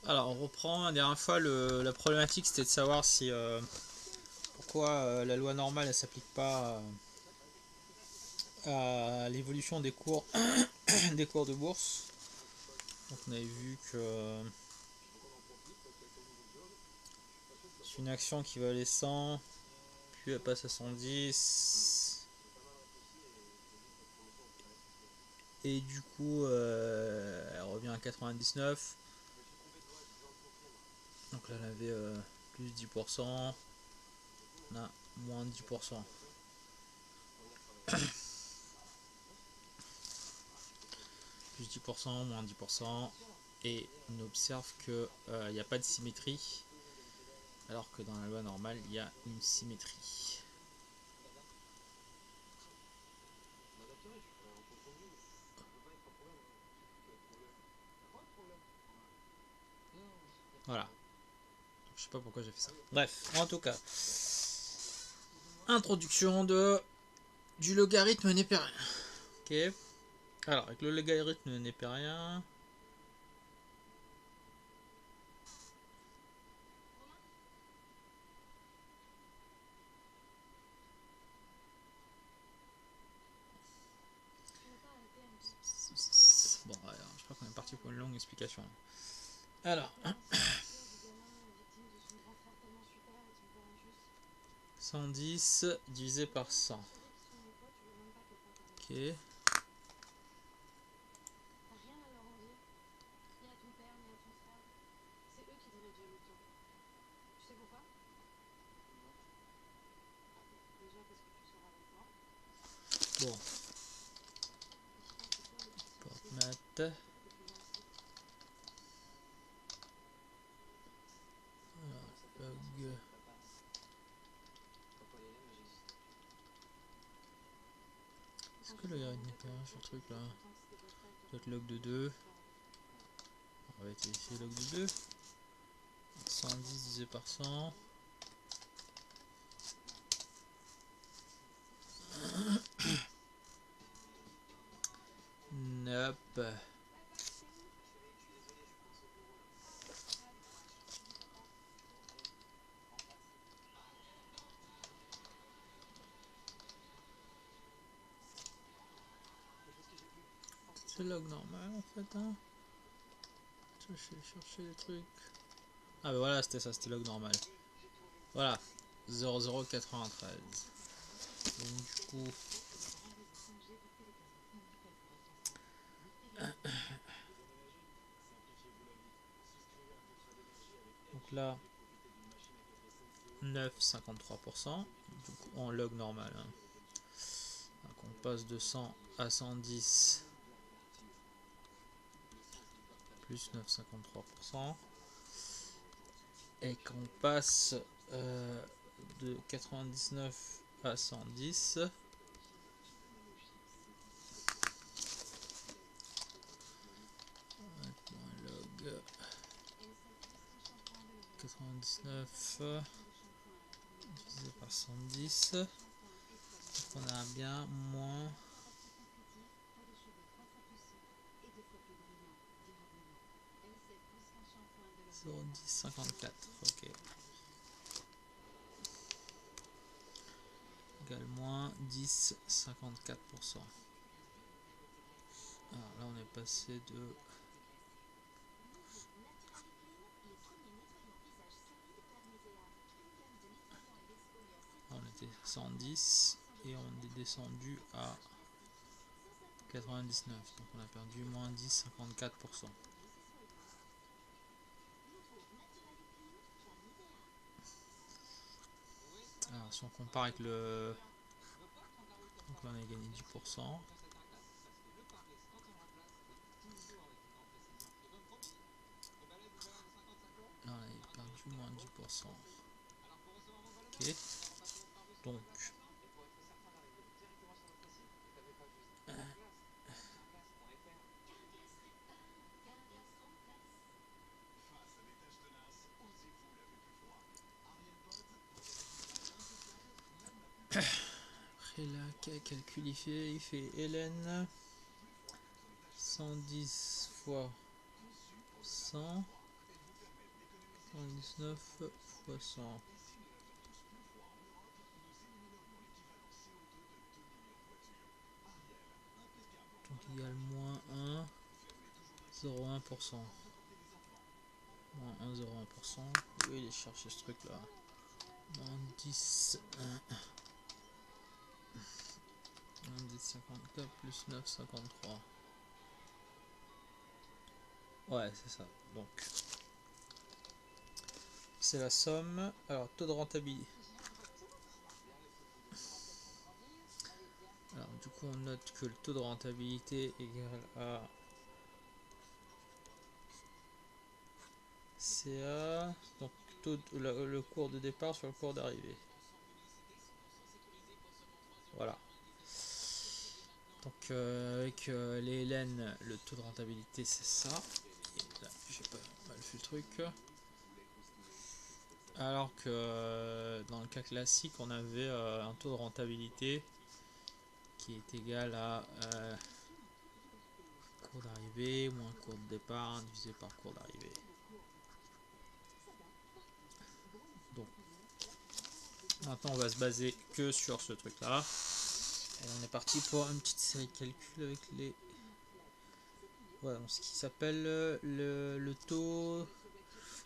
Alors, on reprend. La dernière fois, la problématique c'était de savoir si pourquoi la loi normale elle s'applique pas à l'évolution des cours des cours de bourse. Donc, on avait vu que c'est une action qui valait 100, puis elle passe à 110, et du coup, elle revient à 99. Donc là, elle avait plus 10%, on a moins 10%. Plus 10%, moins 10%, et on observe qu'il n'y a pas de symétrie, alors que dans la loi normale, il y a une symétrie. Voilà. Je sais pas pourquoi j'ai fait ça. Bref, en tout cas, introduction du logarithme népérien. Ok. Alors, avec le logarithme népérien, bon, alors, je crois qu'on est parti pour une longue explication. Alors, 110 divisé par 100. Ok. Bon. Math. Alors, log. Est-ce que le logarithme népérien sur le truc là doit être log de 2. On va essayer log de 2. 110 divisé par 100. Nope. C'est log normal en fait. Hein. Je vais chercher les trucs. Ah bah voilà, c'était ça, c'était log normal. Voilà. 0,093. Donc du coup. Donc là. 9,53%. En log normal. Hein. Donc on passe de 100 à 110. Plus 9,53%. Et qu'on passe de 99 à 110. Log 99 divisé par 110. Donc on a bien moins 0,1054. Ok. Égale moins 10,54%. Alors là on est passé de. On était 110 et on est descendu à 99. Donc on a perdu moins 10,54%. Alors si on compare avec le. Donc là on a gagné 10%. Là on a perdu moins 10%. Ok. Donc. Après là, quel calcul il fait? Il fait ln 110 fois 100 99 fois 100. Donc égale moins 1, 0,1%. Moins 1, 0,1%. Oui, il est cherché ce truc là. Moins 10, 54 plus 9, 53. Ouais, c'est ça. Donc, c'est la somme. Alors, taux de rentabilité. Alors, du coup, on note que le taux de rentabilité est égal à CA, donc le cours de départ sur le cours d'arrivée. Voilà. Donc, avec les LN, le taux de rentabilité, c'est ça. Et là, j'ai pas mal fait le truc. Alors que dans le cas classique, on avait un taux de rentabilité qui est égal à cours d'arrivée moins cours de départ divisé par cours d'arrivée. Donc maintenant on va se baser que sur ce truc là. Et on est parti pour une petite série de calculs avec les... Voilà, donc ce qui s'appelle le taux...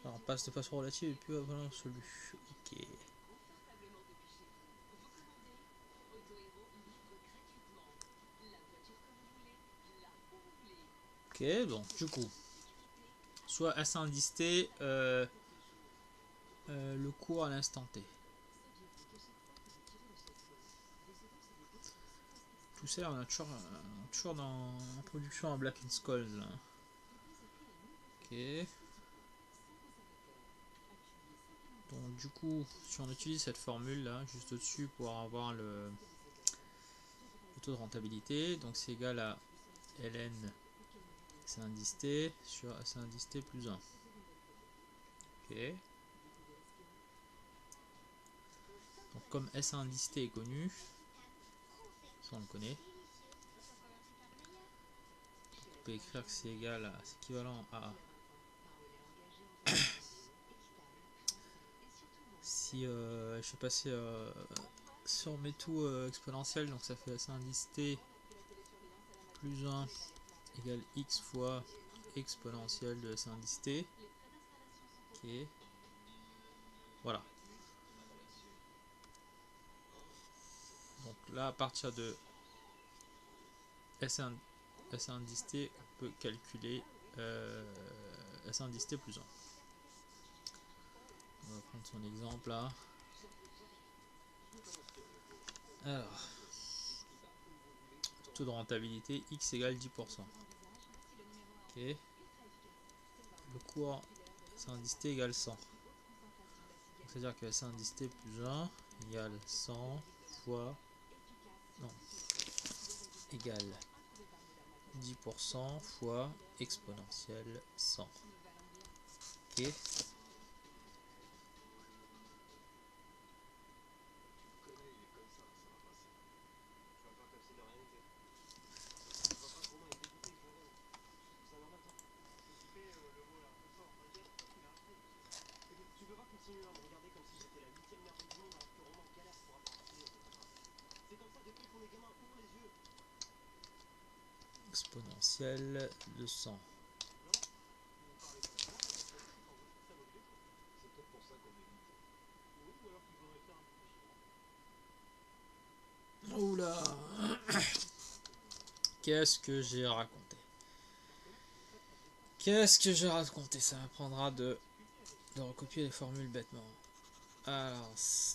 Alors on passe de façon relative et puis voilà absolu. Ok. Ok, donc du coup, soit S1 10 T, le cours à l'instant T. Tout ça, on a toujours dans en production à Black and Scholes. Là. Ok. Donc du coup, si on utilise cette formule là, juste au-dessus pour avoir le taux de rentabilité, donc c'est égal à ln S indice T sur S indice T plus 1. Ok. Donc comme S indice T est connu, ça on le connaît, on peut écrire que c'est égal à, c'est équivalent à si je vais passer si on met tout exponentiel, donc ça fait S indice T plus 1 égale x fois exponentielle de S indice T. Ok. Voilà. Donc là, à partir de S1 indice T, on peut calculer S indice T plus 1. On va prendre son exemple là. Alors, taux de rentabilité x égale 10%. Ok. Le cours S indice T égale 100. C'est-à-dire que S indice T plus 1 égale 100 fois... Non. Égale 10% fois exponentielle 100. Ok. Exponentielle de 100. Oula. Qu'est-ce que j'ai raconté? Qu'est-ce que j'ai raconté? Ça m'apprendra de recopier les formules bêtement. Alors,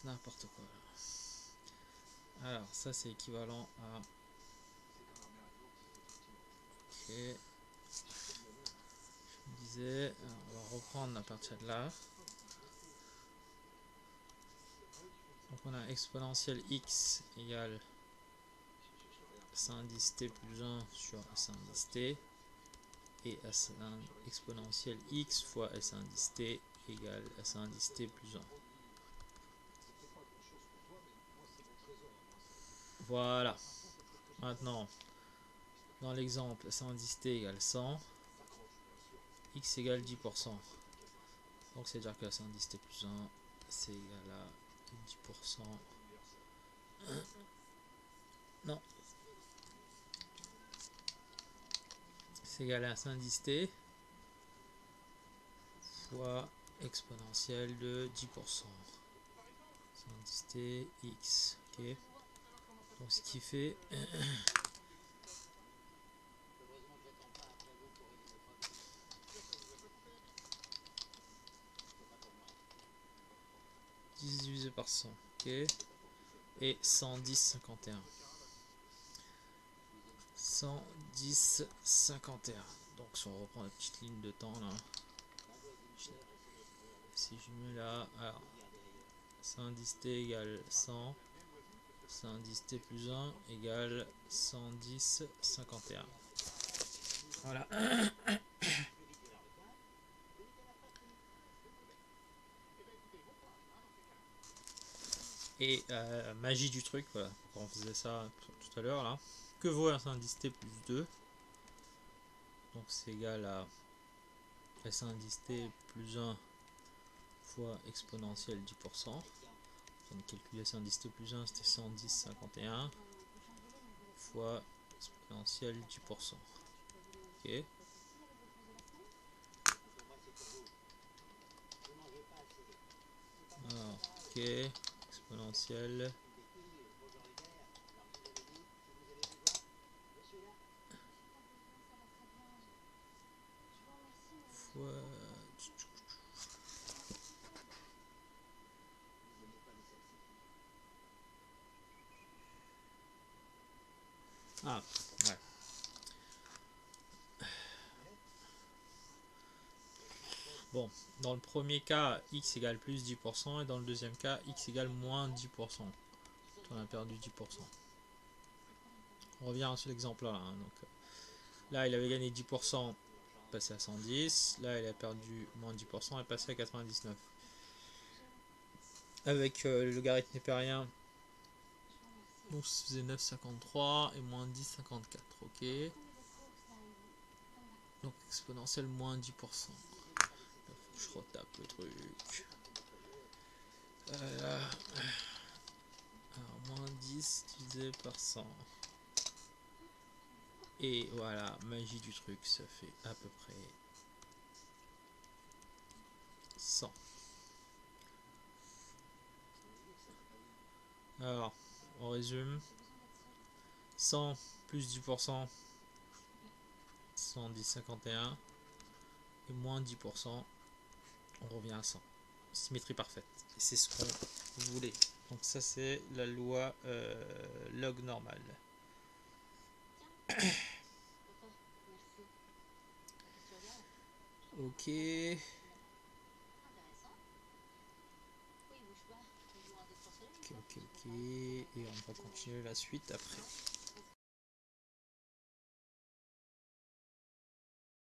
n'importe quoi. Alors, ça c'est équivalent à... Ok. Je me disais... Alors, on va reprendre à partir de là. Donc on a exponentielle x égale S indice t plus 1 sur S indice t. Et S1 exponentielle x fois S indice t égale S indice t plus 1. Voilà. Maintenant, dans l'exemple, S indice t égale 100, x égale 10%. Donc c'est à dire que la syndicité plus 1 c'est égal à 10%. Non. C'est égal à la syndicité fois exponentielle de 10%. Syndicité x. Ok. Donc ce qui fait 10 divisé par 100. Ok. Et 110,51. 110,51. Donc si on reprend la petite ligne de temps là, si je mets là, alors syndicité égale 100, syndicité plus 1 égale 110,51. Voilà. Et magie du truc, voilà, on faisait ça tout à l'heure là. Que vaut la syndicité plus 2? Donc c'est égal à la syndicité plus 1 fois exponentielle 10%. On vient de calculer syndicité plus 1, c'était 110,51 fois exponentielle 10%. Ok. Alors, ok, exponentielle fois... Ah, ouais. Bon, dans le premier cas, x égale plus 10%, et dans le deuxième cas, x égale moins 10%. On a perdu 10%. On revient sur l'exemple là. Hein, donc, là, il avait gagné 10%, passé à 110. Là, il a perdu moins 10%, et passé à 99. Avec le logarithme népérien, donc ça faisait 9,53 et moins 10,54. Ok. Donc exponentielle moins 10%. Je retape le truc. Alors, moins 10 divisé par 100. Et voilà, magie du truc, ça fait à peu près 100. Alors, on résume. 100 plus 10%, 110,51. Et moins 10%, on revient à 100. Symétrie parfaite. Et c'est ce qu'on voulait. Donc ça, c'est la loi log normal. Ok. Ok. Et on va continuer la suite après.